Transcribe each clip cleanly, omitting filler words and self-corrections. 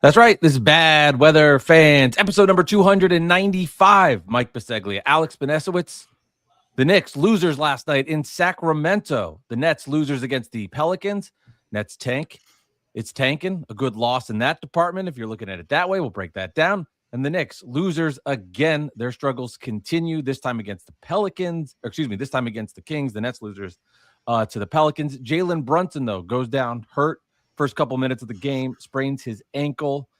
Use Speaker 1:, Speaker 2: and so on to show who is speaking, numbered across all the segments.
Speaker 1: That's right. This is Bad Weather Fans, episode number 295. Mike Biseglia, Alex Benesowitz. The Knicks losers last night in Sacramento. The Nets losers against the Pelicans. Nets tank. It's tanking. A good loss in that department. If you're looking at it that way, we'll break that down. And the Knicks losers again. Their struggles continue. This time against the Pelicans. This time against the Kings. The Nets losers to the Pelicans. Jalen Brunson, though, goes down hurt. First couple minutes of the game, sprains his ankle,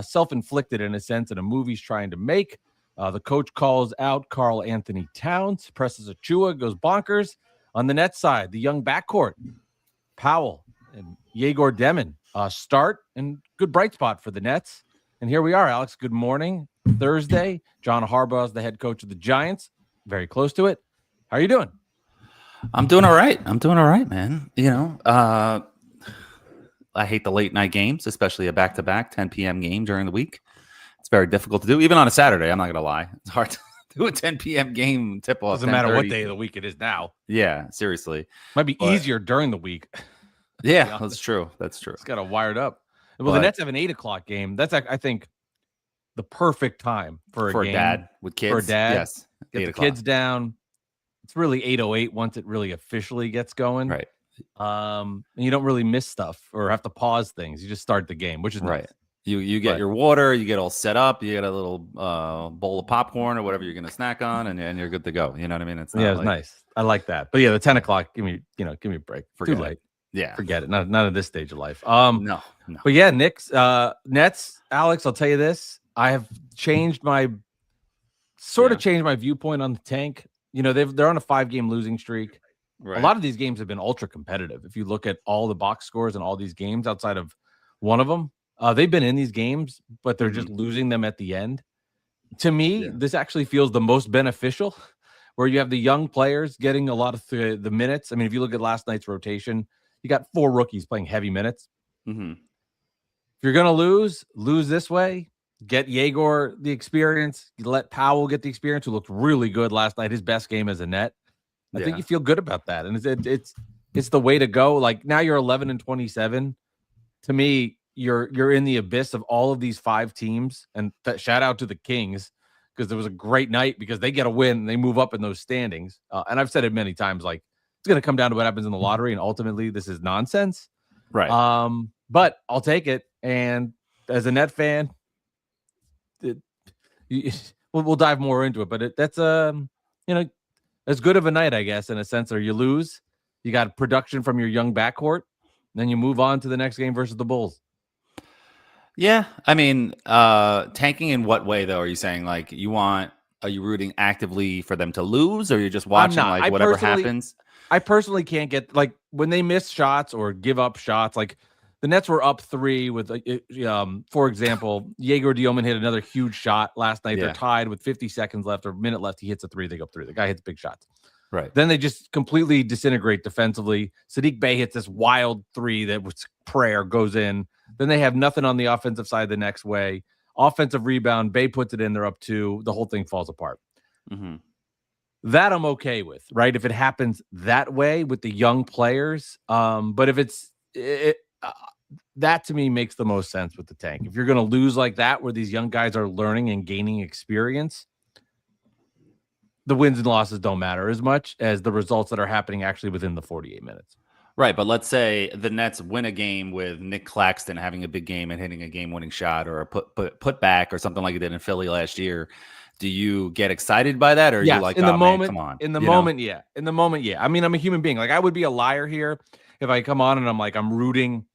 Speaker 1: self-inflicted in a sense, in a movie he's trying to make. The coach calls out Karl Anthony Towns, presses Achua, goes bonkers. On the Nets side, the young backcourt, Powell and Yegor Demon start, and good bright spot for the Nets. And here we are, Alex. Good morning. Thursday. John Harbaugh is the head coach of the Giants. Very close to it. How are you doing?
Speaker 2: I'm doing all right. Man. I hate the late night games, especially a back-to-back 10 p.m. game during the week. It's very difficult to do, even on a Saturday. I'm not going to lie. It's hard to do a 10 p.m. game tip-off.
Speaker 1: Doesn't matter what day of the week it is now.
Speaker 2: Yeah, seriously.
Speaker 1: Might be easier during the week.
Speaker 2: Yeah, that's true. It's
Speaker 1: got to wire it up. Well, the Nets have an 8 o'clock game. That's, I think, the perfect time for a game.
Speaker 2: Dad with kids.
Speaker 1: For a dad.
Speaker 2: Yes.
Speaker 1: Get the kids down. It's really 8:08 once it really officially gets going.
Speaker 2: Right.
Speaker 1: And you don't really miss stuff or have to pause things. You just start the game, which is
Speaker 2: right.
Speaker 1: Nice.
Speaker 2: You get your water, you get all set up, you get a little bowl of popcorn or whatever you're going to snack on, and you're good to go. You know what I mean? It's
Speaker 1: nice. I like that. But yeah, the 10 o'clock, give me a break.
Speaker 2: Forget
Speaker 1: Too late.
Speaker 2: Yeah.
Speaker 1: Forget it. Not at this stage of life.
Speaker 2: No.
Speaker 1: But yeah, Knicks, Nets, Alex, I'll tell you this. I have changed my viewpoint on the tank. You know, they're on a 5-game losing streak. Right. A lot of these games have been ultra competitive. If you look at all the box scores and all these games outside of one of them, they've been in these games, but they're just losing them at the end. To me, this actually feels the most beneficial, where you have the young players getting a lot of the minutes. I mean, if you look at last night's rotation, you got 4 rookies playing heavy minutes.
Speaker 2: Mm-hmm.
Speaker 1: If you're going to lose this way, get Yegor the experience. You let Powell get the experience, who looked really good last night, his best game as a net. I think you feel good about that, and it's the way to go. Like, now you're 11-27. To me, you're in the abyss of all of these 5 teams, and shout out to the Kings, because there was a great night because they get a win and they move up in those standings. And I've said it many times, like, it's going to come down to what happens in the lottery, and ultimately this is nonsense.
Speaker 2: Right.
Speaker 1: But I'll take it, and as a Net fan, we'll dive more into it. But that's as good of a night, I guess, in a sense. Or you lose, you got production from your young backcourt, then you move on to the next game versus the Bulls.
Speaker 2: Yeah, I mean, tanking in what way though? Are you saying like are you rooting actively for them to lose, or you're just watching like whatever happens?
Speaker 1: I personally can't get, like, when they miss shots or give up shots. Like, the Nets were up 3 with, for example, Yegor Dioman hit another huge shot last night. They're tied with 50 seconds left or a minute left. He hits a 3. They go up 3. The guy hits big shots.
Speaker 2: Right.
Speaker 1: Then they just completely disintegrate defensively. Sadiq Bey hits this wild 3 that was prayer, goes in. Then they have nothing on the offensive side the next way. Offensive rebound, Bey puts it in. They're up 2. The whole thing falls apart.
Speaker 2: Mm-hmm.
Speaker 1: That I'm okay with, right? If it happens that way with the young players. But if that to me makes the most sense with the tank. If you're going to lose like that, where these young guys are learning and gaining experience, the wins and losses don't matter as much as the results that are happening actually within the 48 minutes.
Speaker 2: Right, but let's say the Nets win a game with Nick Claxton having a big game and hitting a game-winning shot, or a put back, or something like it did in Philly last year. Do you get excited by that, or are you like,
Speaker 1: in the moment?
Speaker 2: Man, come on.
Speaker 1: In the moment, yeah. In the moment, yeah. I mean, I'm a human being. Like, I would be a liar here if I come on and I'm rooting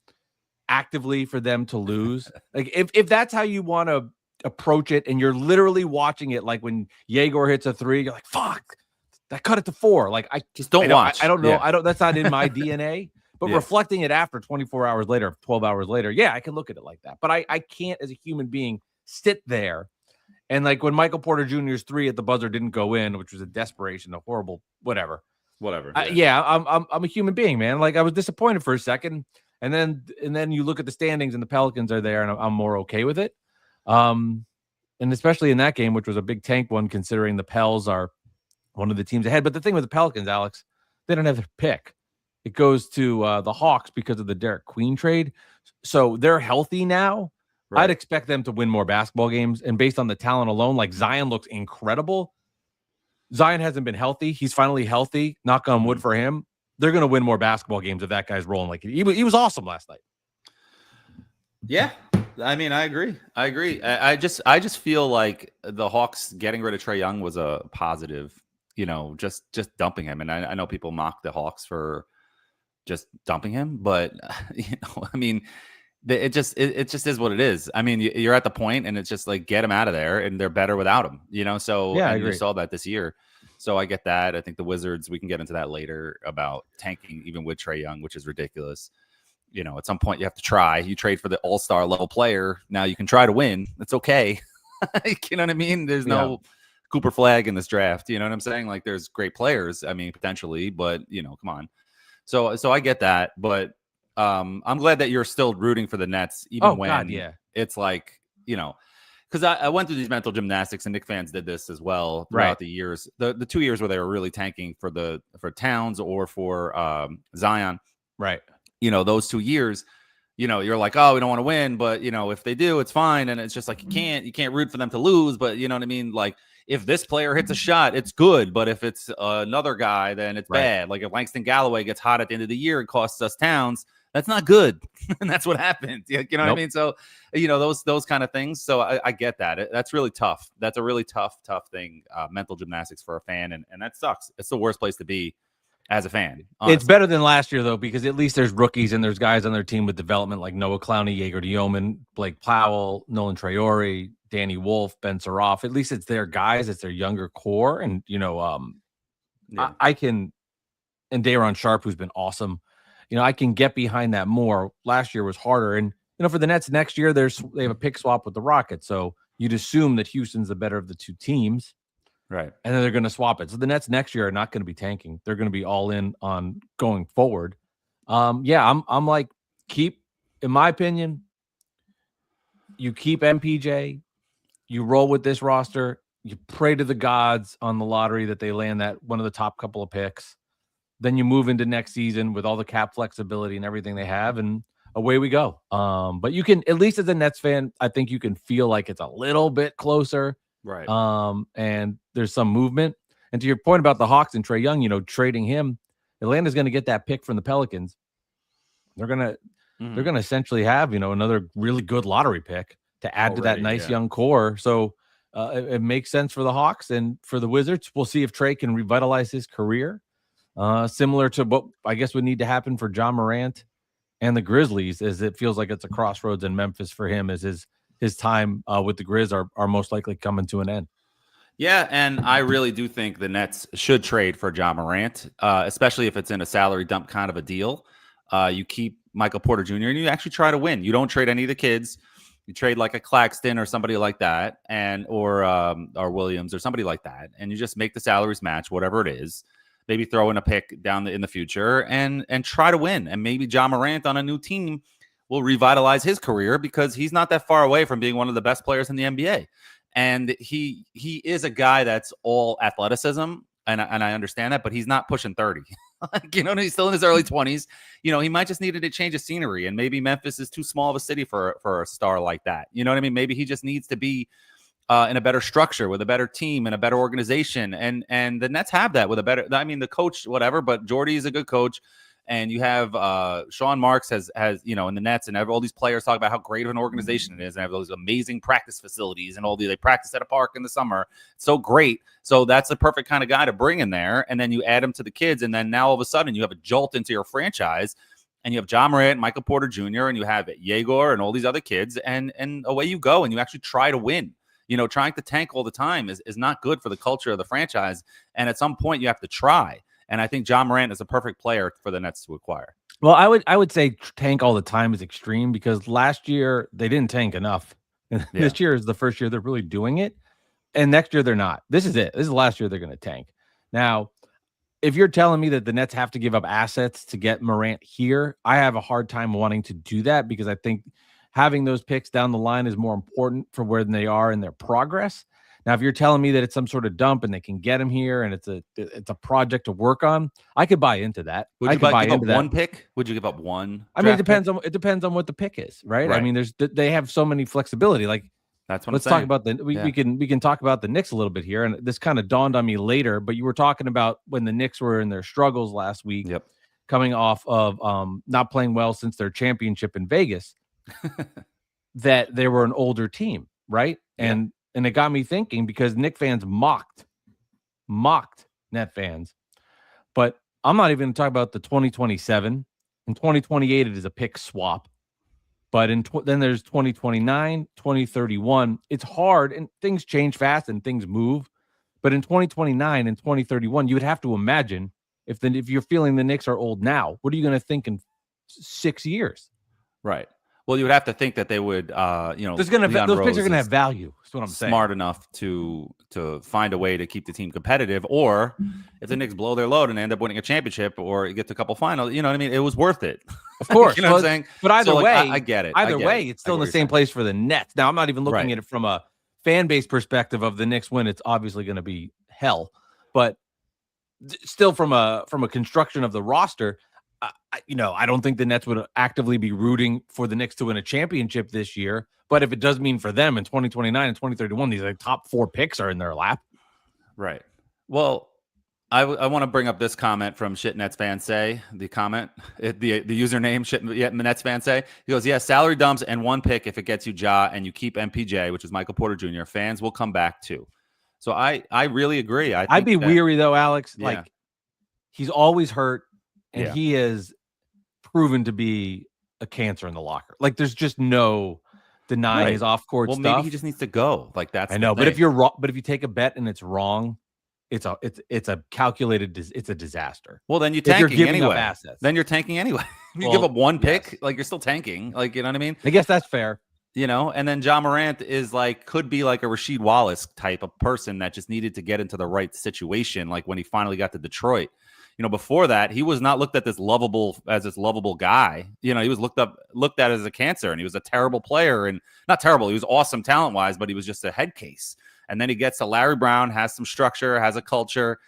Speaker 1: actively for them to lose. Like, if that's how you want to approach it, and you're literally watching it, like when Yegor hits a 3, you're like, fuck, that cut it to 4. Like, I just don't watch. I don't know. Yeah. That's not in my DNA. But reflecting it after 24 hours later, 12 hours later, yeah, I can look at it like that. But I can't, as a human being, sit there. And like when Michael Porter Jr.'s 3 at the buzzer didn't go in, which was a desperation, a horrible whatever. I'm a human being, man. Like, I was disappointed for a second, and then you look at the standings and the Pelicans are there, and I'm more okay with it. And especially in that game, which was a big tank one, considering the Pels are one of the teams ahead. But the thing with the Pelicans, Alex, they don't have their pick. It goes to the Hawks because of the Derek Queen trade. So they're healthy now, I'd expect them to win more basketball games. And based on the talent alone, like Zion looks incredible. Zion hasn't been healthy. He's finally healthy. Knock on wood for him. They're going to win more basketball games if that guy's rolling. Like he was awesome last night.
Speaker 2: Yeah. I mean, I agree. I just feel like the Hawks getting rid of Trae Young was a positive, just dumping him. And I know people mock the Hawks for just dumping him, but I mean, it just is what it is. I mean, you're at the point, and it's just like get him out of there, and they're better without him. So
Speaker 1: yeah,
Speaker 2: I
Speaker 1: agree.
Speaker 2: You saw that this year. So I get that. I think the Wizards, we can get into that later about tanking even with Trae Young, which is ridiculous. At some point you have to try. You trade for the all-star level player. Now you can try to win. It's okay. You know what I mean? There's no Cooper flag in this draft. You know what I'm saying? Like there's great players. I mean, potentially, but come on. So I get that, but I'm glad that you're still rooting for the Nets, even when it's like, because I went through these mental gymnastics, and Knicks fans did this as well throughout the years. The 2 years where they were really tanking for Towns or for Zion.
Speaker 1: Right.
Speaker 2: Those 2 years, you're like, oh, we don't want to win, but if they do, it's fine. And it's just like, you can't root for them to lose, but you know what I mean? Like if this player hits a shot, it's good. But if it's another guy, then it's bad. Like if Langston Galloway gets hot at the end of the year and costs us Towns, that's not good. And that's what happened. You know what I mean? So, those kind of things. So I get that. That's really tough. That's a really tough thing. Mental gymnastics for a fan. And that sucks. It's the worst place to be as a fan. Honestly.
Speaker 1: It's better than last year, though, because at least there's rookies and there's guys on their team with development like Noah Clowney, Jaeger Dioman, Blake Powell, Nolan Traore, Danny Wolf, Ben Saroff. At least it's their guys. It's their younger core. And, I can, and Day'Ron Sharp, who's been awesome, I can get behind that more. Last year was harder. And, for the Nets next year, they have a pick swap with the Rockets. So you'd assume that Houston's the better of the two teams.
Speaker 2: Right.
Speaker 1: And then they're going to swap it. So the Nets next year are not going to be tanking. They're going to be all in on going forward. I'm like, in my opinion, you keep MPJ, you roll with this roster, you pray to the gods on the lottery that they land that one of the top couple of picks. Then you move into next season with all the cap flexibility and everything they have, and away we go. But you can, at least as a Nets fan, I think you can feel like it's a little bit closer.
Speaker 2: Right.
Speaker 1: And there's some movement. And to your point about the Hawks and Trae Young, trading him, Atlanta's going to get that pick from the Pelicans. They're going to essentially have, another really good lottery pick to add to that nice young core. So it makes sense for the Hawks, and for the Wizards. We'll see if Trae can revitalize his career. Similar to what I guess would need to happen for John Morant and the Grizzlies, as it feels like it's a crossroads in Memphis for him, as his time with the Grizz are most likely coming to an end.
Speaker 2: Yeah, and I really do think the Nets should trade for John Morant, especially if it's in a salary dump kind of a deal. You keep Michael Porter Jr. and you actually try to win. You don't trade any of the kids. You trade like a Claxton or somebody like that, or Williams or somebody like that, and you just make the salaries match, whatever it is. Maybe throw in a pick down in the future and try to win. And maybe John Morant on a new team will revitalize his career, because he's not that far away from being one of the best players in the NBA. And he is a guy that's all athleticism, and I understand that, but he's not pushing 30. He's still in his early 20s. He might just need to change of scenery, and maybe Memphis is too small of a city for a star like that. You know what I mean? Maybe he just needs to be in a better structure with a better team and a better organization. And the Nets have that with the coach, whatever, but Jordy is a good coach. And you have Sean Marks has in the Nets, and all these players talk about how great of an organization it is, and have those amazing practice facilities, and they practice at a park in the summer. It's so great. So that's the perfect kind of guy to bring in there. And then you add him to the kids, and then now all of a sudden you have a jolt into your franchise, and you have John Morant, Michael Porter Jr., and you have Jaeger and all these other kids, and away you go, and you actually try to win. Trying to tank all the time is not good for the culture of the franchise. And at some point you have to try. And I think John Morant is a perfect player for the Nets to acquire.
Speaker 1: Well, I would say tank all the time is extreme, because last year they didn't tank enough. This year is the first year they're really doing it. And next year they're not. This is it. This is the last year they're going to tank. Now, if you're telling me that the Nets have to give up assets to get Morant here, I have a hard time wanting to do that, because I think having those picks down the line is more important for where they are in their progress. Now, if you're telling me that it's some sort of dump and they can get him here and it's a project to work on, I could buy into that.
Speaker 2: Would you give up one pick? Would you give up one?
Speaker 1: I mean, it depends on what the pick is, right? I mean, they have so many flexibility. Like,
Speaker 2: that's what
Speaker 1: let's talk about we can talk about the Knicks a little bit here. And this kind of dawned on me later, but you were talking about when the Knicks were in their struggles last week, coming off of not playing well since their championship in Vegas, that they were an older team, right? And it got me thinking, because Knicks fans mocked Net fans. But I'm not even going to talk about the 2027. In 2028, it is a pick swap. But then there's 2029, 2031. It's hard, and things change fast and things move. But in 2029 and 2031, you would have to imagine, if you're feeling the Knicks are old now, what are you going to think in 6 years?
Speaker 2: Right. Well, you would have to think that they would, those picks
Speaker 1: are going to have value. That's what I'm saying.
Speaker 2: Smart enough to find a way to keep the team competitive, or if the Knicks blow their load and end up winning a championship or get to a couple finals, you know what I mean? It was worth it.
Speaker 1: Of course.
Speaker 2: You know what I'm saying?
Speaker 1: But either way,
Speaker 2: I get it.
Speaker 1: Either way, it's still in the same place for the Nets. Now, I'm not even looking at it from a fan base perspective of the Knicks win. It's obviously going to be hell, but still from a construction of the roster, I don't think the Nets would actively be rooting for the Knicks to win a championship this year. But if it does mean for them in 2029 and 2031, these top 4 picks are in their lap.
Speaker 2: Right. Well, I want to bring up this comment from Shit Nets Fan Say. The comment, the username Shit Nets Fan Say. He goes, "Yeah, salary dumps and 1 pick if it gets you Ja and you keep MPJ, which is Michael Porter Jr. Fans will come back too." So I really agree.
Speaker 1: I'd be weary though, Alex. Yeah. Like, he's always hurt. And he has proven to be a cancer in the locker. Like, there's just no denying his off-court stuff.
Speaker 2: Maybe he just needs to go. Like, that's
Speaker 1: I know. But if you're wrong, but if you take a bet and it's wrong, it's a calculated. It's a disaster.
Speaker 2: Well, then you're tanking anyway. Then you're tanking anyway. You give up 1 pick, like, you're still tanking. Like, you know what I mean?
Speaker 1: I guess that's fair.
Speaker 2: And then Ja Morant is could be like a Rasheed Wallace type of person that just needed to get into the right situation. Like when he finally got to Detroit. Before that, he was not looked at this lovable guy. He was looked at as a cancer, and he was a terrible player, and not terrible. He was awesome talent wise, but he was just a head case. And then he gets to Larry Brown, has some structure, has a culture,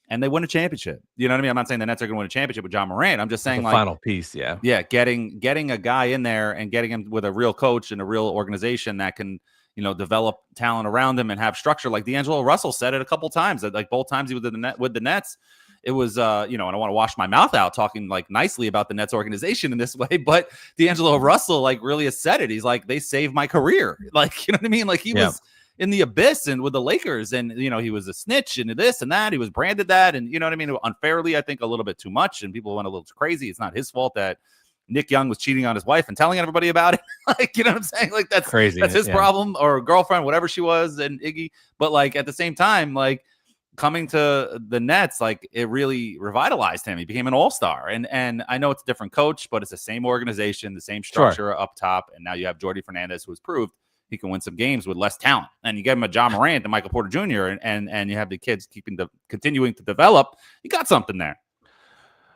Speaker 2: and they win a championship. You know what I mean? I'm not saying the Nets are going to win a championship with Ja Morant. I'm just saying
Speaker 1: the final piece. Yeah.
Speaker 2: Getting a guy in there and getting him with a real coach and a real organization that can, develop talent around him and have structure. Like D'Angelo Russell said it a couple times, that like both times he was with the Nets. It was, and I don't want to wash my mouth out talking like nicely about the Nets organization in this way, but D'Angelo Russell really has said it. He's like, they saved my career. Like, you know what I mean? Like he was in the abyss and with the Lakers, and he was a snitch and this and that. He was branded that, and you know what I mean? Unfairly, I think a little bit too much, and people went a little crazy. It's not his fault that Nick Young was cheating on his wife and telling everybody about it. Like, you know what I'm saying? Like that's crazy. That's his problem, or girlfriend, whatever she was, and Iggy. But like at the same time, like, coming to the Nets, like it really revitalized him. He became an all-star. And I know it's a different coach, but it's the same organization, the same structure up top. And now you have Jordy Fernandez, who has proved he can win some games with less talent. And you give him a Ja Morant and Michael Porter Jr. and you have the kids continuing to develop. You got something there.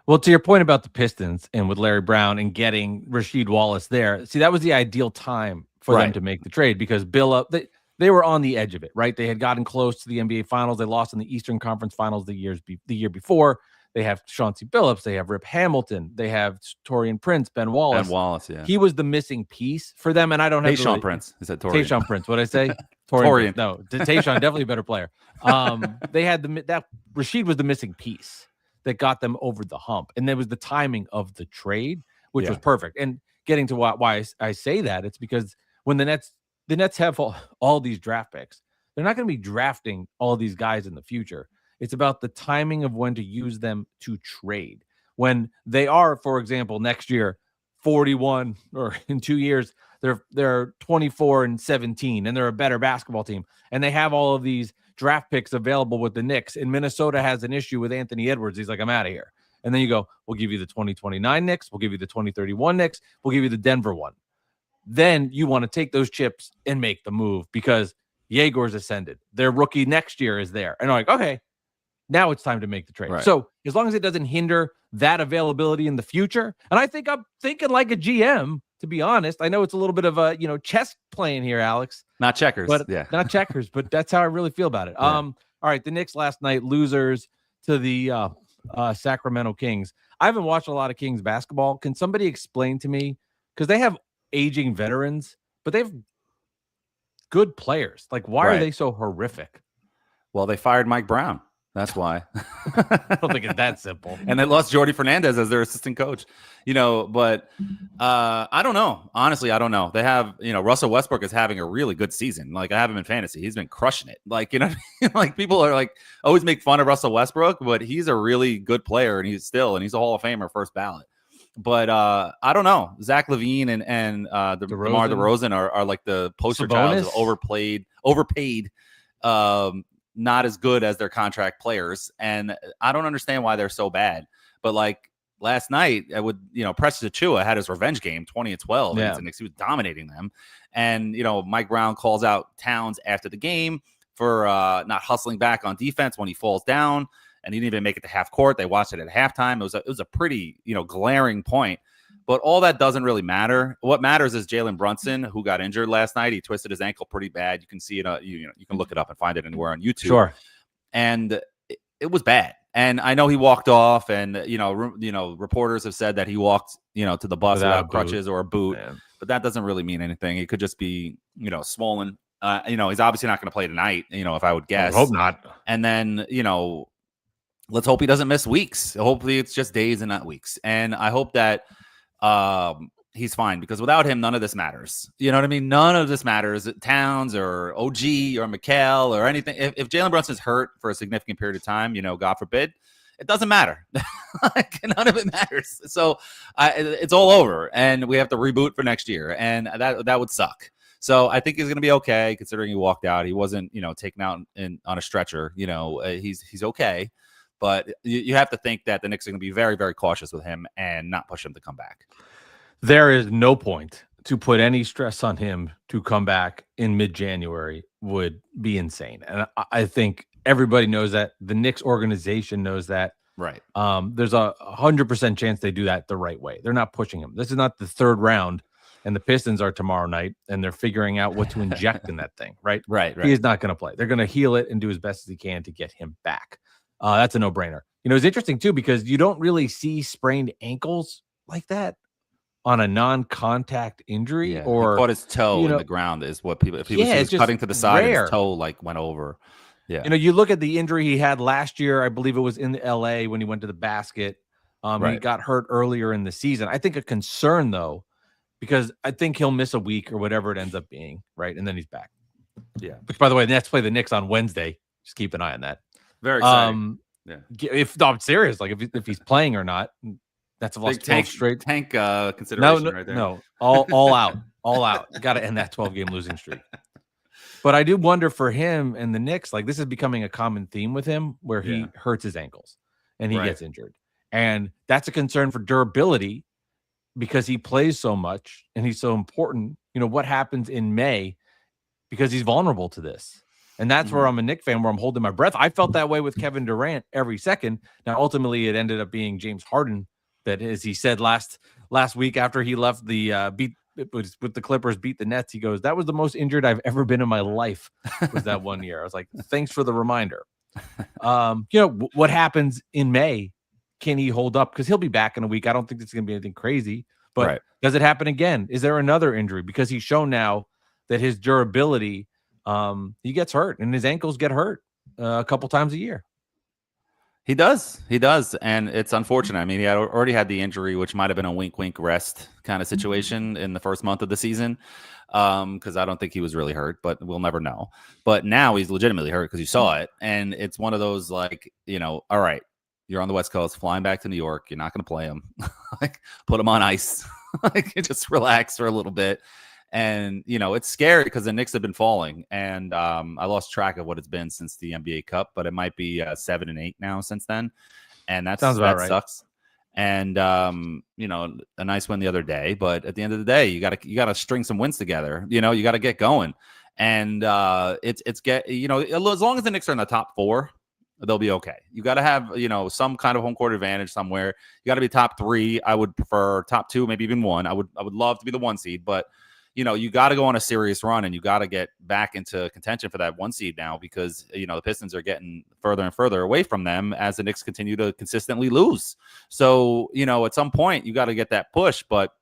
Speaker 1: Well, to your point about the Pistons and with Larry Brown and getting Rasheed Wallace there, see, that was the ideal time for them to make the trade, because they were on the edge of it, right? They had gotten close to the NBA Finals. They lost in the Eastern Conference Finals the year before. They have Chauncey Billups. They have Rip Hamilton. They have Taurean Prince, Ben Wallace.
Speaker 2: Yeah.
Speaker 1: He was the missing piece for them, and I don't have
Speaker 2: Tayshaun Prince. Is that Taurean?
Speaker 1: Tayshaun Prince. What did I say? Taurean. No, Tayshaun, definitely a better player. They had that Rasheed was the missing piece that got them over the hump, and there was the timing of the trade, which was perfect. And getting to why I say that, it's because when the Nets have all these draft picks, they're not going to be drafting all these guys in the future. It's about the timing of when to use them to trade. When they are, for example, next year, 41, or in 2 years, they're 24-17, and they're a better basketball team. And they have all of these draft picks available with the Knicks. And Minnesota has an issue with Anthony Edwards. He's like, I'm out of here. And then you go, we'll give you the 2029 Knicks. We'll give you the 2031 Knicks. We'll give you the Denver one. Then you want to take those chips and make the move, because Yegor's ascended. Their rookie next year is there. And they're like, okay, now it's time to make the trade. Right. So as long as it doesn't hinder that availability in the future, and I think I'm thinking like a GM, to be honest. I know it's a little bit of a chess playing here, Alex,
Speaker 2: Not checkers.
Speaker 1: but
Speaker 2: Yeah.
Speaker 1: not checkers. But that's how I really feel about it.
Speaker 2: Yeah.
Speaker 1: All right, the Knicks last night, losers to the Sacramento Kings. I haven't watched a lot of Kings basketball. Can somebody explain to me, because they have aging veterans, but they have good players. Like, why are they so horrific?
Speaker 2: Well, they fired Mike Brown. That's why.
Speaker 1: I don't think it's that simple.
Speaker 2: And they lost Jordy Fernandez as their assistant coach, but I don't know. Honestly, I don't know. They have, Russell Westbrook is having a really good season. Like, I have him in fantasy. He's been crushing it. Like, like people are like always make fun of Russell Westbrook, but he's a really good player and he's a Hall of Famer, first ballot. But I don't know. Zach LaVine and DeMar DeRozan are like the poster child of overpaid, not as good as their contract players. And I don't understand why they're so bad. But like last night, Precious Achiuwa had his revenge game, 20-12.
Speaker 1: Yeah.
Speaker 2: He was dominating them. And, Mike Brown calls out Towns after the game for not hustling back on defense when he falls down. And he didn't even make it to half court. They watched it at halftime. It was a pretty, glaring point. But all that doesn't really matter. What matters is Jalen Brunson, who got injured last night. He twisted his ankle pretty bad. You can see it. You can look it up and find it anywhere on YouTube.
Speaker 1: Sure.
Speaker 2: And it was bad. And I know he walked off. And reporters have said that he walked to the bus without crutches or a boot. Man. But that doesn't really mean anything. It could just be swollen. He's obviously not going to play tonight. If I would guess.
Speaker 1: I hope not.
Speaker 2: And then let's hope he doesn't miss weeks. Hopefully it's just days and not weeks. And I hope that he's fine, because without him, none of this matters. You know what I mean? None of this matters. Towns or OG or Mikal or anything. If Jalen Brunson's hurt for a significant period of time, God forbid, it doesn't matter. None of it matters. So it's all over, and we have to reboot for next year, and that would suck. So I think he's going to be okay, considering he walked out. He wasn't, taken out on a stretcher. He's okay. But you have to think that the Knicks are going to be very, very cautious with him and not push him to come back.
Speaker 1: There is no point to put any stress on him to come back in mid-January would be insane. And I think everybody knows that. The Knicks organization knows that.
Speaker 2: Right.
Speaker 1: There's 100% chance they do that the right way. They're not pushing him. This is not the third round, and the Pistons are tomorrow night, and they're figuring out what to inject in that thing, right?
Speaker 2: Right.
Speaker 1: He is not going to play. They're going to heal it and do as best as he can to get him back. That's a no-brainer. It's interesting, too, because you don't really see sprained ankles like that on a non-contact injury. Or
Speaker 2: he caught his toe in the ground is what people, if he was cutting to the side and his toe went over. Yeah.
Speaker 1: You look at the injury he had last year. I believe it was in LA when he went to the basket. He got hurt earlier in the season. I think a concern, though, because I think he'll miss a week or whatever it ends up being, right? And then he's back.
Speaker 2: Yeah.
Speaker 1: Which, by the way, the Nets play the Knicks on Wednesday. Just keep an eye on that.
Speaker 2: Very exciting.
Speaker 1: If I'm serious, like if he's playing or not, that's a lost 12 straight.
Speaker 2: Tank consideration right there.
Speaker 1: No, all out. Got to end that 12-game losing streak. But I do wonder for him and the Knicks, like this is becoming a common theme with him, where he hurts his ankles and he gets injured, and that's a concern for durability because he plays so much and he's so important. What happens in May because he's vulnerable to this. And that's where I'm a Knicks fan, where I'm holding my breath. I felt that way with Kevin Durant every second. Now, ultimately, it ended up being James Harden that, as he said last week after he left the with the Clippers, beat the Nets. He goes, "That was the most injured I've ever been in my life." Was that one year? I was like, "Thanks for the reminder." What happens in May? Can he hold up? Because he'll be back in a week. I don't think it's going to be anything crazy. But does it happen again? Is there another injury? Because he's shown now that his durability. He gets hurt and his ankles get hurt a couple times a year.
Speaker 2: He does. And it's unfortunate. I mean, he had already had the injury, which might've been a wink rest kind of situation in the first month of the season. Cause I don't think he was really hurt, but we'll never know. But now he's legitimately hurt because you saw it. And it's one of those like, all right, you're on the West Coast flying back to New York. You're not going to play him. Like put him on ice, like just relax for a little bit. And, it's scary because the Knicks have been falling. And I lost track of what it's been since the NBA Cup, but it might be 7 and 8 now since then. And that sucks. And, a nice win the other day. But at the end of the day, you gotta string some wins together. You got to get going. And as long as the Knicks are in the top 4, they'll be okay. You got to have, some kind of home court advantage somewhere. You got to be top 3. I would prefer top 2, maybe even 1. I would love to be the 1 seed, but you got to go on a serious run, and you got to get back into contention for that 1 seed now, because the Pistons are getting further and further away from them as the Knicks continue to consistently lose. So at some point you got to get that push. But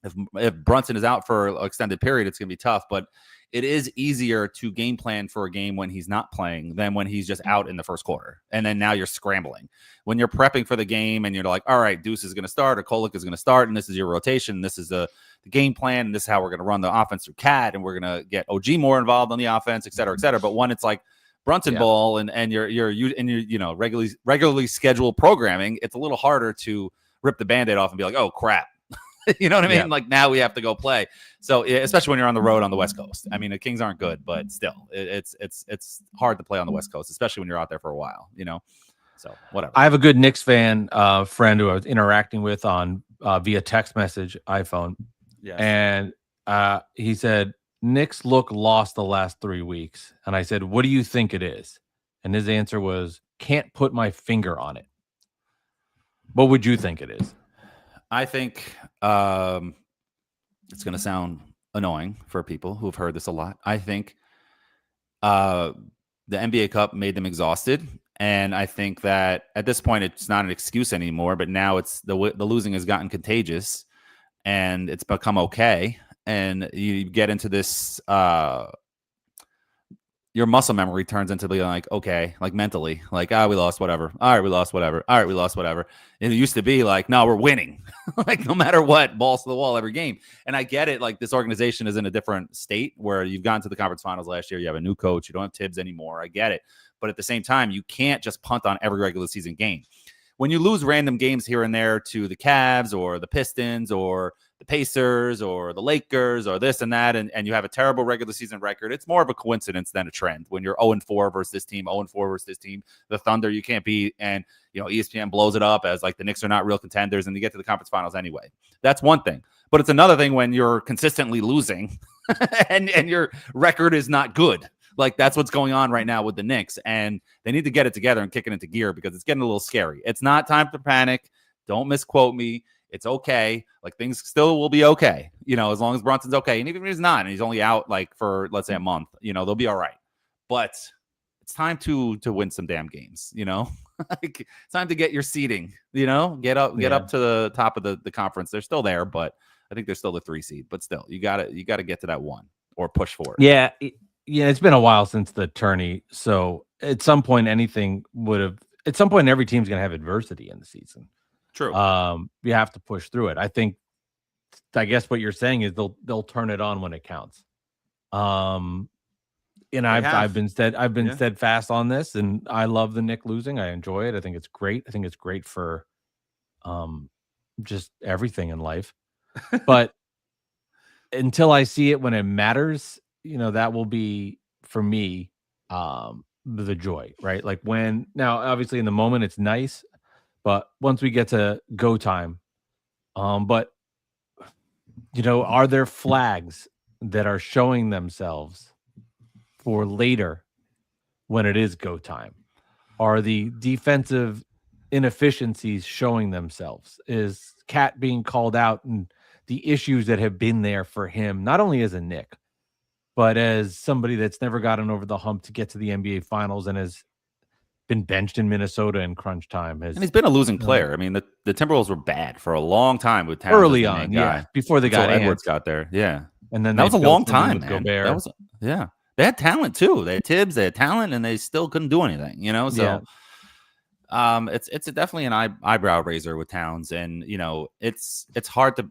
Speaker 2: if Brunson is out for an extended period, it's going to be tough. But it is easier to game plan for a game when he's not playing than when he's just out in the first quarter. And then now you're scrambling. When you're prepping for the game and you're like, all right, Deuce is going to start, or Kolek is going to start, and this is your rotation, this is the game plan, and this is how we're going to run the offense through Cat, and we're going to get OG more involved on the offense, et cetera, et cetera. But when it's like Brunson ball and you're regularly scheduled programming, it's a little harder to rip the Band-Aid off and be like, oh crap. You know what I mean?
Speaker 1: Yeah.
Speaker 2: Like, now we have to go play. So especially when you're on the road on the West Coast. I mean, the Kings aren't good, but still, it's hard to play on the West Coast, especially when you're out there for a while. So whatever.
Speaker 1: I have a good Knicks fan friend who I was interacting with on via text message, iPhone, and he said Knicks look lost the last 3 weeks, and I said, "What do you think it is?" And his answer was, "Can't put my finger on it." What would you think it is?
Speaker 2: I think it's going to sound annoying for people who've heard this a lot. I think the NBA Cup made them exhausted, and I think that at this point it's not an excuse anymore. But now it's the losing has gotten contagious, and it's become okay. And you get into this. Your muscle memory turns into being like, okay, like mentally, like, we lost, whatever. All right, we lost, whatever. All right, we lost, whatever. And it used to be like, no, we're winning. Like, no matter what, balls to the wall every game. And I get it. Like, this organization is in a different state where you've gone to the conference finals last year. You have a new coach. You don't have Tibbs anymore. I get it. But at the same time, you can't just punt on every regular season game. When you lose random games here and there to the Cavs or the Pistons or the Pacers or the Lakers or this and that, and you have a terrible regular season record, it's more of a coincidence than a trend. When you're 0-4 versus this team, 0-4 versus this team, the Thunder you can't beat, and ESPN blows it up as like the Knicks are not real contenders, and you get to the conference finals anyway. That's one thing. But it's another thing when you're consistently losing and your record is not good. Like, that's what's going on right now with the Knicks, and they need to get it together and kick it into gear, because it's getting a little scary. It's not time to panic. Don't misquote me. It's okay. Like, things still will be okay, as long as Brunson's okay. And even if he's not, and he's only out like for, let's say, a month, they'll be all right. But it's time to win some damn games, Like, it's time to get your seeding, get up to the top of the conference. They're still there, but I think they're still the 3 seed, but still you gotta get to that 1 or push for it.
Speaker 1: Yeah. It's been a while since the tourney. So at some point, every team's going to have adversity in the season.
Speaker 2: True.
Speaker 1: You have to push through it. I guess what you're saying is they'll turn it on when it counts. I've been steadfast on this, and I love the Knicks losing. I enjoy it. I think it's great. I think it's great for just everything in life. But until I see it when it matters, that will be for me the joy, right? Like, now obviously in the moment it's nice, but once we get to go time, are there flags that are showing themselves for later when it is go time? Are the defensive inefficiencies showing themselves? Is Cat being called out, and the issues that have been there for him, not only as a Knick, but as somebody that's never gotten over the hump to get to the NBA Finals and has been benched in Minnesota in crunch time.
Speaker 2: And he's been a losing player. I mean, the Timberwolves were bad for a long time with Towns
Speaker 1: early on, before they got
Speaker 2: Edwards got there,
Speaker 1: and then
Speaker 2: that was a long time, man.
Speaker 1: Gobert.
Speaker 2: They had talent too. They had Tibbs, they had talent, and they still couldn't do anything. So it's definitely an eyebrow raiser with Towns, and it's hard to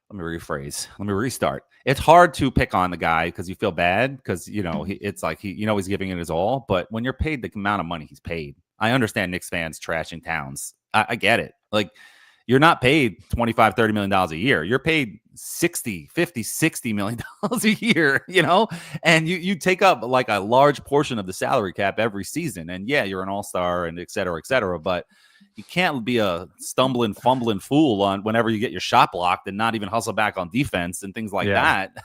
Speaker 2: let me rephrase. Let me restart. It's hard to pick on the guy because you feel bad because, it's like he's giving it his all. But when you're paid the amount of money he's paid, I understand Knicks fans trashing Towns. I get it. Like, you're not paid $25-30 million a year. You're paid $60 million a year, and you take up like a large portion of the salary cap every season. And you're an all-star and et cetera, but you can't be a stumbling, fumbling fool on whenever you get your shot blocked and not even hustle back on defense and things like that.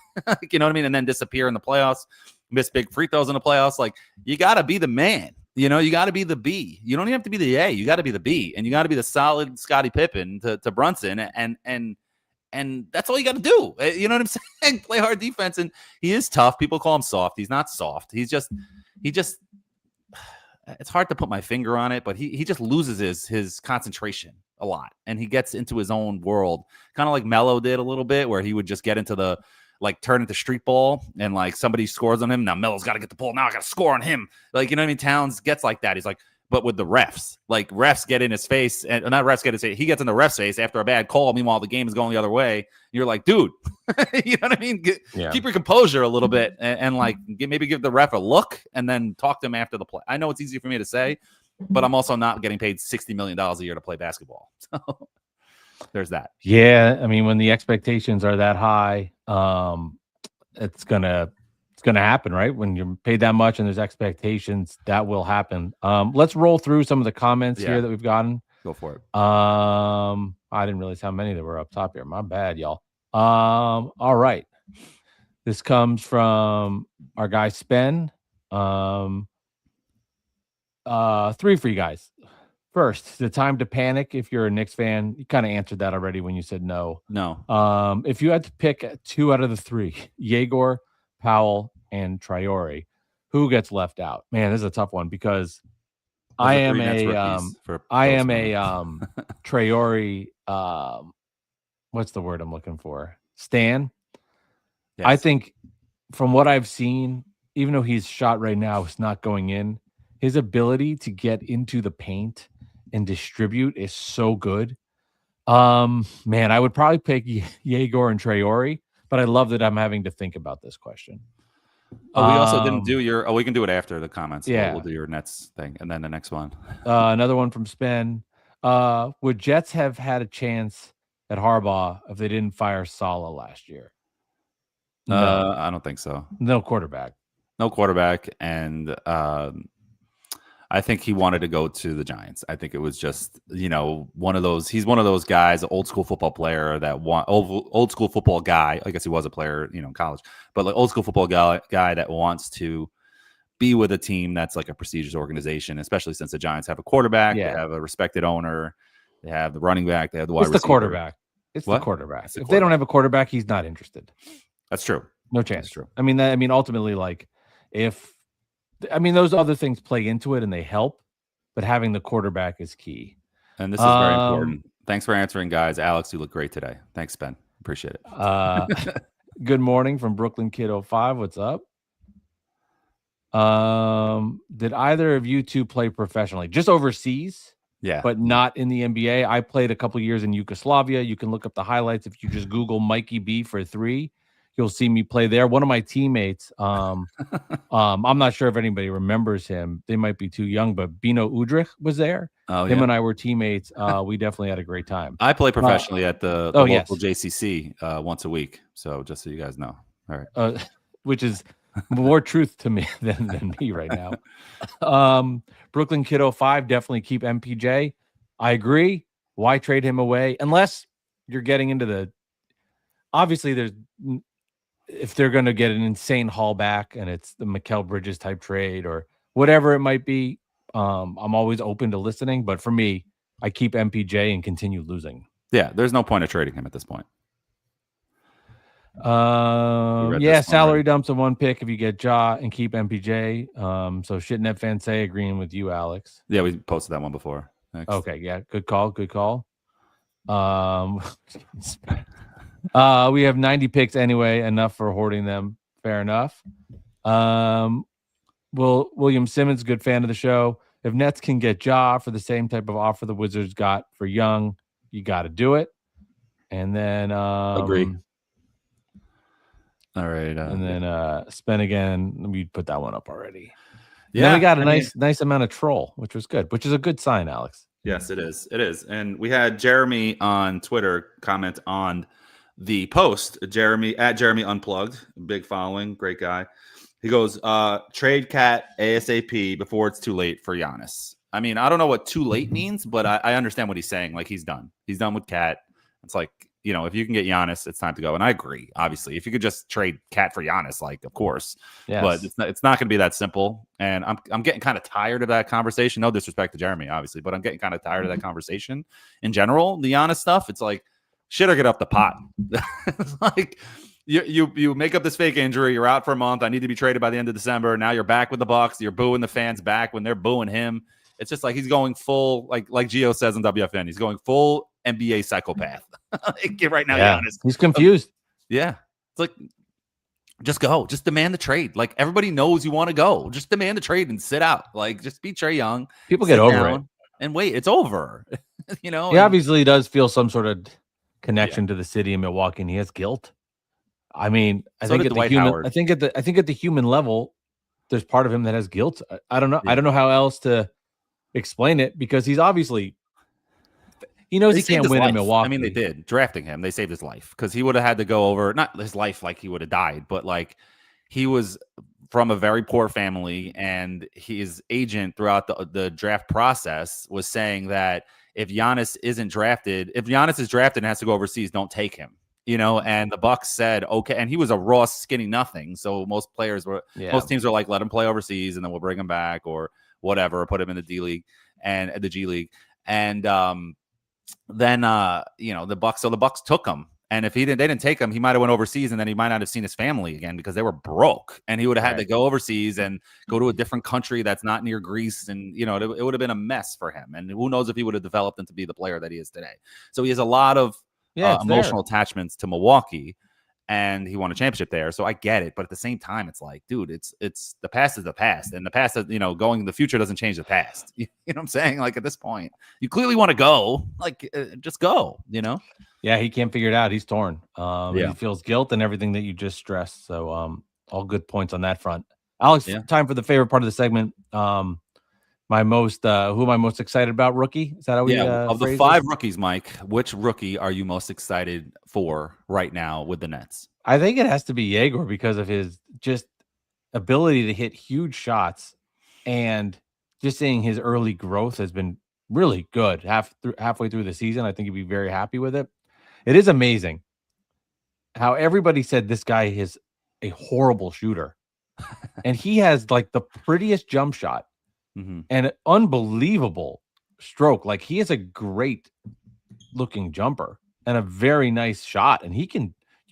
Speaker 2: You know what I mean? And then disappear in the playoffs, miss big free throws in the playoffs. Like, you got to be the man. You know, you got to be the B. You don't even have to be the A. You got to be the B, and you got to be the solid Scottie Pippen to Brunson, and that's all you got to do. You know what I'm saying? Play hard defense, and he is tough. People call him soft. He's not soft. He just. It's hard to put my finger on it, but he just loses his concentration a lot, and he gets into his own world, kind of like Melo did a little bit, where he would just get into the turn into street ball, and like somebody scores on him. Now Melo's got to get the ball. Now I got to score on him. Like, you know what I mean? Towns gets like that. He's like, but with the refs, like refs get in his face, and not refs get his face. He gets in the ref's face after a bad call. Meanwhile, the game is going the other way. You're like, dude, you know what I mean? Keep your composure a little bit, and like maybe give the ref a look, and then talk to him after the play. I know it's easy for me to say, but I'm also not getting paid $60 million a year to play basketball. So there's that.
Speaker 1: Yeah, I mean, when the expectations are that high, it's gonna happen, right? When you're paid that much and there's expectations, that will happen. Let's roll through some of the comments here that we've gotten.
Speaker 2: Go for it.
Speaker 1: I didn't realize how many there were up top here. My bad, y'all. All right. This comes from our guy Spen. 3 for you guys. First, the time to panic if you're a Knicks fan. You kind of answered that already when you said no.
Speaker 2: No.
Speaker 1: If you had to pick 2 out of the 3, Yegor, Powell, and Traore, who gets left out? Man, this is a tough one because I am a Traore. What's the word I'm looking for? Stan. Yes. I think from what I've seen, even though he's shot right now, it's not going in. His ability to get into the paint and distribute is so good. Man, I would probably pick Yegor and Traore, but I love that I'm having to think about this question.
Speaker 2: Oh, we also didn't do your. Oh, we can do it after the comments.
Speaker 1: Yeah,
Speaker 2: we'll do your Nets thing, and then the next one.
Speaker 1: Another one from Spen. Would Jets have had a chance at Harbaugh if they didn't fire Saleh last year?
Speaker 2: No, I don't think so.
Speaker 1: No quarterback.
Speaker 2: And I think he wanted to go to the Giants. I think it was just, one of those. He's one of those guys, old school football player old school football guy. I guess he was a player, in college, but like old school football guy that wants to be with a team that's like a prestigious organization, especially since the Giants have a quarterback, they have a respected owner, they have the running back, they have the wide receiver.
Speaker 1: The quarterback. It's the quarterback. If they don't have a quarterback, he's not interested.
Speaker 2: That's true.
Speaker 1: No chance.
Speaker 2: That's true.
Speaker 1: I mean, ultimately, like those other things play into it and they help, but having the quarterback is key.
Speaker 2: And this is very important. Thanks for answering, guys. Alex, you look great today. Thanks, Ben. Appreciate it.
Speaker 1: Good morning from Brooklyn Kid 05. What's up? Did either of you two play professionally? Just overseas?
Speaker 2: Yeah.
Speaker 1: But not in the NBA. I played a couple years in Yugoslavia. You can look up the highlights. If you just Google Mikey B for 3, you'll see me play there. One of my teammates, I'm not sure if anybody remembers him. They might be too young, but Bino Udrich was there. Him and I were teammates. We definitely had a great time.
Speaker 2: I play professionally at the local JCC once a week. So just so you guys know. All right.
Speaker 1: Which is more truth to me than me right now. Brooklyn Kid 05, definitely keep MPJ. I agree. Why trade him away? Unless you're getting into obviously if they're going to get an insane haul back and it's the Mikal Bridges type trade or whatever it might be, I'm always open to listening. But for me, I keep MPJ and continue losing.
Speaker 2: Yeah, there's no point of trading him at this point.
Speaker 1: Salary dumps a 1 pick if you get Ja and keep MPJ. So Shitnet fans say agreeing with you, Alex.
Speaker 2: Yeah, we posted that one before. Next.
Speaker 1: Okay, yeah, good call. We have 90 picks anyway, enough for hoarding them. Fair enough. William Simmons, good fan of the show. If Nets can get Ja for the same type of offer the Wizards got for Young, you got to do it. And then
Speaker 2: agree. All right.
Speaker 1: And then Spen again. We put that one up already.
Speaker 2: Yeah,
Speaker 1: then we got a nice amount of troll, which was good, which is a good sign, Alex.
Speaker 2: Yes, it is. It is. And we had Jeremy on Twitter comment on the post. Jeremy Unplugged, big following, great guy. He goes, trade Cat ASAP before it's too late for Giannis. I mean, I don't know what too late means, but I understand what he's saying. Like he's done with Cat. It's like if you can get Giannis, it's time to go. And I agree. Obviously, if you could just trade Cat for Giannis, like of course, but it's not going to be that simple. And I'm getting kind of tired of that conversation. No disrespect to Jeremy, obviously, but I'm getting kind of tired of that conversation in general. The Giannis stuff, it's like shit or get up the pot. It's like you make up this fake injury. You're out for a month. I need to be traded by the end of December. Now you're back with the Bucks. You're booing the fans back when they're booing him. It's just like he's going full, like Gio says in WFN, he's going full NBA psychopath. Right now, Giannis.
Speaker 1: He's confused.
Speaker 2: Yeah. It's like, just go. Just demand the trade. Like, everybody knows you want to go. Just demand the trade and sit out. Like, just be Trae Young.
Speaker 1: People get over it.
Speaker 2: And wait, it's over.
Speaker 1: He obviously does feel some sort of connection to the city of Milwaukee, and he has guilt. I mean, I think at the human level, there's part of him that has guilt. I don't know. Yeah. I don't know how else to explain it, because he's obviously he knows he can't win in Milwaukee.
Speaker 2: I mean, they did drafting him. They saved his life, because he would have had to go over, not his life like he would have died, but like he was from a very poor family, and his agent throughout the draft process was saying that if Giannis is drafted and has to go overseas, don't take him. And the Bucks said, okay. And he was a raw, skinny nothing. So most teams were like, let him play overseas and then we'll bring him back or whatever, or put him in the D League and the G League. And then the Bucks took him. And if they didn't take him, he might have went overseas, and then he might not have seen his family again because they were broke, and he would have had to go overseas and go to a different country that's not near Greece. And, it would have been a mess for him. And who knows if he would have developed into be the player that he is today. So he has a lot of emotional attachments to Milwaukee, and he won a championship there. So I get it. But at the same time, it's like, dude, it's the past is the past, and the past is, going in the future doesn't change the past. You know what I'm saying? Like, at this point, you clearly want to go, like, just go,
Speaker 1: Yeah, he can't figure it out. He's torn. He feels guilt and everything that you just stressed. So all good points on that front. Alex, time for the favorite part of the segment. Who am I most excited about? Rookie? Is that how we
Speaker 2: of the 5 rookies, Mike, which rookie are you most excited for right now with the Nets?
Speaker 1: I think it has to be Jaeger, because of his just ability to hit huge shots, and just seeing his early growth has been really good. Halfway through the season, I think he'd be very happy with it. It is amazing how everybody said this guy is a horrible shooter, and he has like the prettiest jump shot. Mm-hmm. And an unbelievable stroke. Like, he is a great looking jumper and a very nice shot. And you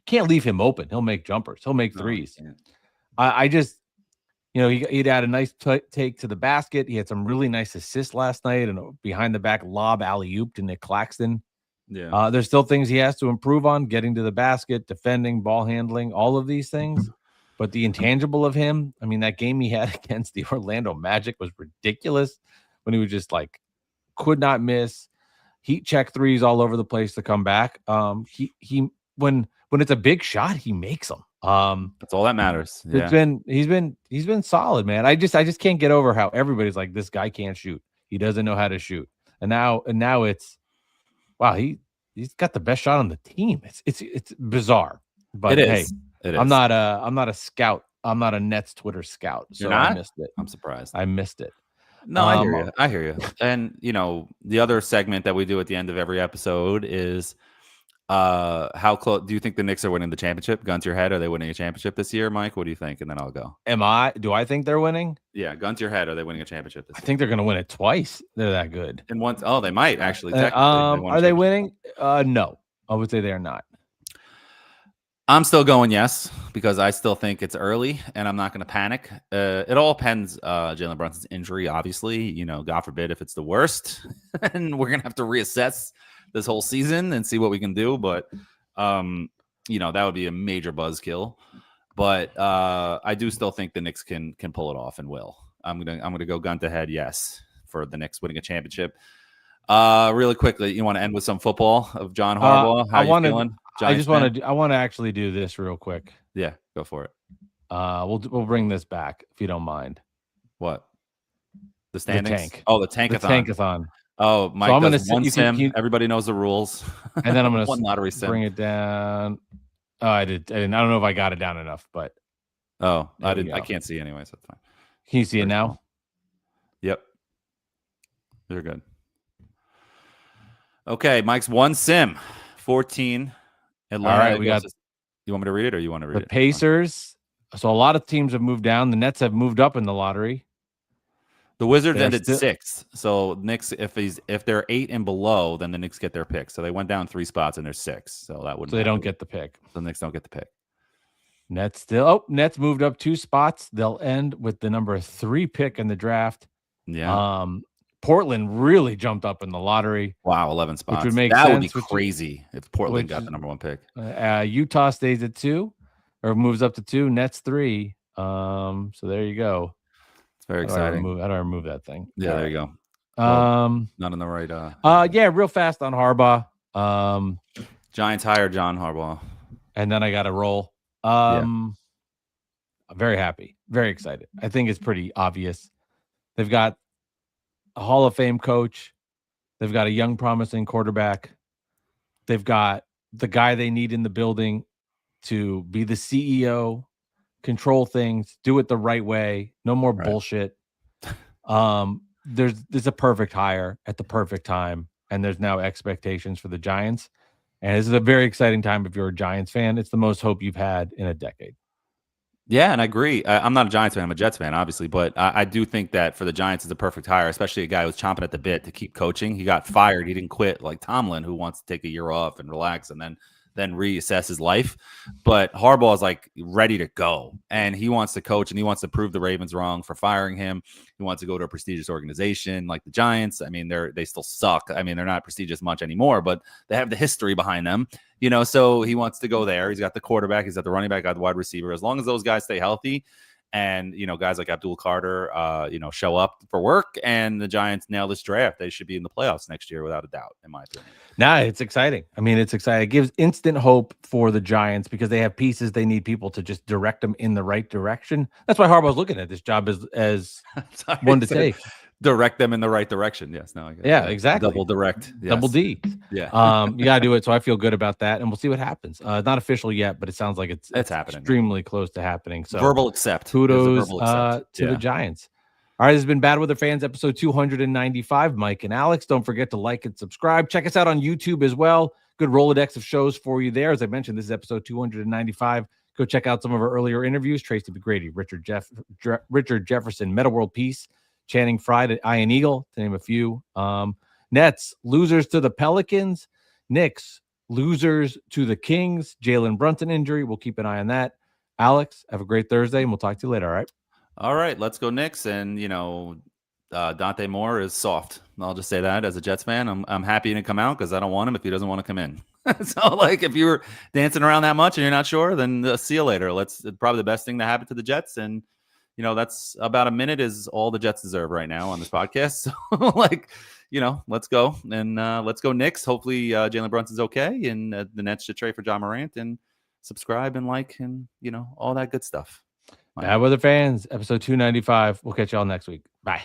Speaker 1: can't leave him open. He'll make jumpers. He'll make threes. I just, he'd had a nice take to the basket. He had some really nice assists last night, and a behind the back lob alley-oop to Nick Claxton. Yeah. There's still things he has to improve on: getting to the basket, defending, ball handling, all of these things. But the intangible of him, I mean, that game he had against the Orlando Magic was ridiculous, when he was just like, could not miss, heat check threes all over the place to come back. He when it's a big shot, he makes them.
Speaker 2: That's all that matters.
Speaker 1: Yeah. He's been solid, man. I just can't get over how everybody's like, this guy can't shoot. He doesn't know how to shoot. And now it's, wow, he's got the best shot on the team. It's bizarre, but hey. I'm not a scout. I'm not a Nets Twitter scout. So I missed it.
Speaker 2: I'm surprised.
Speaker 1: I missed it.
Speaker 2: No, I hear you. And the other segment that we do at the end of every episode is how close do you think the Knicks are winning the championship? Gun to your head, are they winning a championship this year, Mike? What do you think? And then I'll go.
Speaker 1: Do I think they're winning?
Speaker 2: Yeah, gun to your head, are they winning a championship this year?
Speaker 1: I think they're going to win it twice. They're that good.
Speaker 2: And once, they might actually.
Speaker 1: Are they winning? No, I would say they are not.
Speaker 2: I'm still going yes, because I still think it's early, and I'm not going to panic. It all depends. Jalen Brunson's injury, obviously, God forbid if it's the worst, and we're going to have to reassess this whole season and see what we can do. But, that would be a major buzzkill. But I do still think the Knicks can pull it off and will. I'm gonna go gun to head yes for the Knicks winning a championship. Really quickly, you want to end with some football of John Harbaugh? How you feeling?
Speaker 1: I want to actually do this real quick.
Speaker 2: Yeah, go for it.
Speaker 1: We'll bring this back if you don't mind.
Speaker 2: What? The standings?
Speaker 1: The tank.
Speaker 2: Oh, the tankathon.
Speaker 1: The tankathon.
Speaker 2: Oh, Mike, so I'm does one sim. Everybody knows the rules.
Speaker 1: And then I'm going
Speaker 2: one lottery sim.
Speaker 1: Bring it down. Oh, I didn't. I don't know if I got it down enough, but
Speaker 2: I didn't. I can't see anyway, so that's fine.
Speaker 1: Can you see it now?
Speaker 2: Yep. You're good. Okay, Mike's one sim, 14 Atlanta.
Speaker 1: All right, we got
Speaker 2: You want me to read it, or you want to read
Speaker 1: the
Speaker 2: it?
Speaker 1: Pacers. So a lot of teams have moved down. The Nets have moved up in the lottery.
Speaker 2: The Wizards
Speaker 1: They're
Speaker 2: ended
Speaker 1: still-
Speaker 2: 6th. So Knicks, if they're 8 and below, then the Knicks get their pick. So they went down 3 spots and they're 6. So that wouldn't.
Speaker 1: So they don't get the pick.
Speaker 2: The Knicks don't get the pick.
Speaker 1: Nets still. Oh, Nets moved up 2 spots. They'll end with the number 3 pick in the draft.
Speaker 2: Yeah.
Speaker 1: Portland really jumped up in the lottery.
Speaker 2: Wow, 11 spots.
Speaker 1: Would make
Speaker 2: that
Speaker 1: sense,
Speaker 2: would be crazy if Portland got the number 1 pick.
Speaker 1: Utah stays at 2, or moves up to 2. Nets 3. So there you go.
Speaker 2: It's very exciting.
Speaker 1: How do I remove that thing?
Speaker 2: Yeah, there you go. Not in the right.
Speaker 1: Yeah, real fast on Harbaugh.
Speaker 2: Giants hire John Harbaugh,
Speaker 1: and then I got to roll. I'm very happy, very excited. I think it's pretty obvious. They've got a Hall of Fame coach. They've got a young, promising quarterback. They've got the guy they need in the building to be the CEO, control things, do it the right way. No more bullshit. There's a perfect hire at the perfect time, and there's now expectations for the Giants. And this is a very exciting time if you're a Giants fan. It's the most hope you've had in a decade.
Speaker 2: Yeah, and I agree. I'm not a Giants fan. I'm a Jets fan, obviously. But I do think that for the Giants, it's a perfect hire, especially a guy who's chomping at the bit to keep coaching. He got fired. He didn't quit like Tomlin, who wants to take a year off and relax and then reassess his life. But Harbaugh is like ready to go, and he wants to coach, and he wants to prove the Ravens wrong for firing him. He wants to go to a prestigious organization like the Giants. I mean, they still suck. I mean, they're not prestigious much anymore, but they have the history behind them, so he wants to go there. He's got the quarterback, he's got the running back, got the wide receiver. As long as those guys stay healthy, and guys like Abdul Carter show up for work, and the Giants nail this draft, they should be in the playoffs next year without a doubt, in my opinion.
Speaker 1: It's exciting. I mean, it's exciting. It gives instant hope for the Giants because they have pieces. They need people to just direct them in the right direction. That's why Harbaugh's looking at this job as one to take.
Speaker 2: Direct them in the right direction. Yes. No. I guess.
Speaker 1: Yeah. Exactly.
Speaker 2: Double direct. Yes.
Speaker 1: Double D.
Speaker 2: Yeah.
Speaker 1: You gotta do it. So I feel good about that, and we'll see what happens. Not official yet, but it sounds like it's
Speaker 2: happening.
Speaker 1: Extremely close to happening. So
Speaker 2: verbal accept.
Speaker 1: Kudos to the Giants. All right, this has been Bad Weather Fans, episode 295. Mike and Alex, don't forget to like and subscribe. Check us out on YouTube as well. Good Rolodex of shows for you there. As I mentioned, this is episode 295. Go check out some of our earlier interviews. Tracy McGrady, Richard Jefferson, Meta World Peace, Channing Fried at Iron Eagle, to name a few. Nets, losers to the Pelicans. Knicks, losers to the Kings. Jalen Brunson injury. We'll keep an eye on that. Alex, have a great Thursday, and we'll talk to you later, all right?
Speaker 2: All right, let's go Knicks. And, Dante Moore is soft. I'll just say that as a Jets fan. I'm happy he didn't come out because I don't want him if he doesn't want to come in. So, if you were dancing around that much and you're not sure, then see you later. Probably the best thing to happen to the Jets. And, that's about a minute is all the Jets deserve right now on this podcast. So, let's go. And let's go Knicks. Hopefully Jalen Brunson's okay. And the Nets should trade for John Morant, and subscribe and like and, all that good stuff.
Speaker 1: Bad Weather Fans, episode 295. We'll catch y'all next week. Bye.